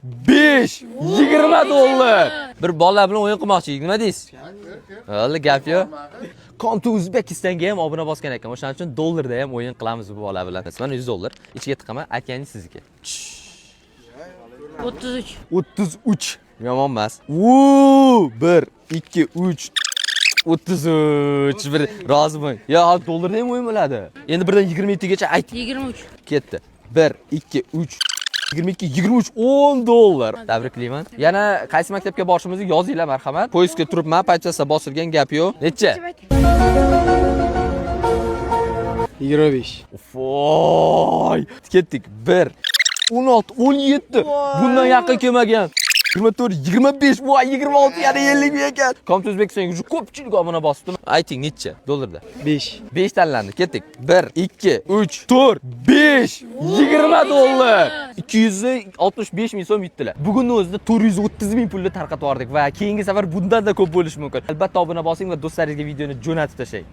5, 20 dollar. Bir bola bilan o'yin qilmoqchi, nima deysiz? Hali gap yo'q. Kontu Uzbekistonga ham obuna bosgan ekan. O'shaning uchun dollarda ham o'yin qilamiz bu bola bilan. Mana 100 dollar. Ichiga tiqaman, aytganingiz sizniki. 33. 33. Yomon emas. 1, 2, 3 33 bir rozimang. Ya, dollarda ham o'yin bo'ladi. Endi birdan 27 gacha ayt. 23. Ketdi. 1, 2, 3 22, 23, 10 dollar. Tabriklayman. Yana qaysi maktabga borishimizni yozinglar marhamat. Poyezdga turibman, paychasida bosilgan gap yo'q. Necha? 25. Voy! Ketdik. 1, 16, 17. Bundan yaqin kelmagan. 24, 25, voy 26 yana 50 ming ekan. Komtu O'zbekistonga juda ko'pchilik obuna bosibdi. Ayting necha dollarda? 5. 5 tanlandi. Ketdik. 1, 2, 3, 4, 5, 20 dollar. 265 ming so'm yutdilar. Bugunning o'zida 430 ming pulni tarqatib yubordik va keyingi safar bundan da ko'p bo'lishi mumkin. Albatta obuna bosing va do'stlaringizga videoni jo'natib tashlang.